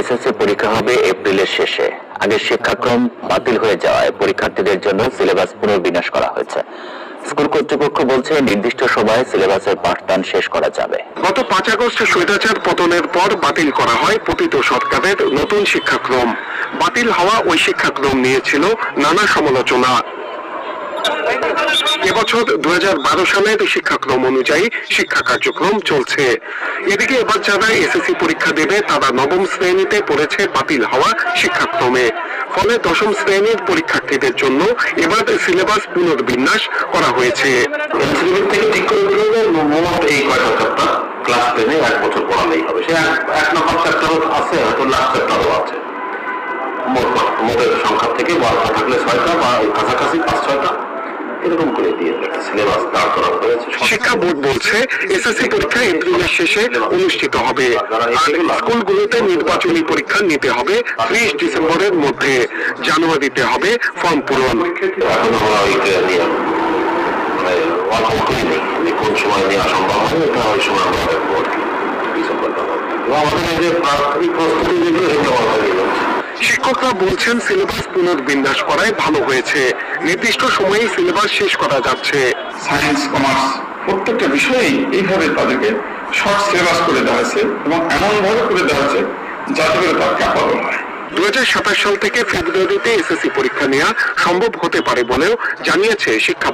SSC পরীক্ষা হবে এপ্রিলের শেষে। আগের শিক্ষাক্রম বাতিল হয়ে যাওয়ায় পরীক্ষার্থীদের জন্য সিলেবাস পুনর্বিন্যাস করা হয়েছে। স্কুল কর্তৃপক্ষ বলছে নির্দিষ্ট সময়ে সিলেবাসের পাঠদান শেষ করা যাবে। গত 5 আগস্ট স্বৈরাচার পতনের পর বাতিল করা হয় পতিত সরকারের নতুন শিক্ষাক্রম। বাতিল হওয়া ওই শিক্ষাক্রম নিয়েছিল নানা সমালোচনা। এবছর 2012 সালের শিক্ষাক্রম অনুযায়ী শিক্ষা কার্যক্রম চলছে। এদিকে এবার যারা এসএসসি পরীক্ষা দেবে তারা নবম শ্রেণীতে পড়েছে বাতিল হওয়া শিক্ষাক্রমে। ফলে দশম শ্রেণীর পরীক্ষার্থীদের জন্য এবার সিলেবাস পুনর্বিন্যাস করা হয়েছে। থেকে ঠিক করে দিলে মোট এই কয়টা চ্যাপ্টার ক্লাস 10-এ 1 বছর পড়ালেই হবে। সে এক নম্বর চ্যাপ্টার আছে, হয়তো লাস্ট চ্যাপ্টারও আছে। মোটের সংখ্যা থেকে বারোটা থাকলে 6টা বা কাছাকাছি 5-6টা এরকম করে দিয়ে সিলেবাস দাঁড় করা হয়েছে। শিক্ষা বোর্ড বলছে এসএসসি পরীক্ষা এপ্রিলের শেষে অনুষ্ঠিত হবে। আর স্কুলগুলোতে নির্বাচনী পরীক্ষা নিতে হবে 30 ডিসেম্বরের মধ্যে। জানুয়ারিতে হবে ফর্ম পূরণ। এখন আমরা কোন সময় নেওয়া সম্ভব হয় এটা ওই সময় আমরা দেখবো আর কি। আমাদের এই যে প্রাথমিক প্রস্তুতি যেগুলো সেগুলো অলরেডি হচ্ছে। শিক্ষকরা বলছেন সিলেবাস পুনর্বিন্যাস করায় ভালো হয়েছে। নির্দিষ্ট সময়ে সিলেবাস শেষ করা যাচ্ছে। সায়েন্স, কমার্স প্রত্যেকটা বিষয়েই এইভাবে তাদেরকে শর্ট সিলেবাস করে দেওয়া হয়েছে এবং এমনভাবে করে দেওয়া হয়েছে যাতে করে তার ক্যাপাবল হয়। 2027 সাল থেকে ফেব্রুয়ারিতে এসএসসি পরীক্ষা নেওয়া সম্ভব হতে পারে বলেও জানিয়েছে শিক্ষা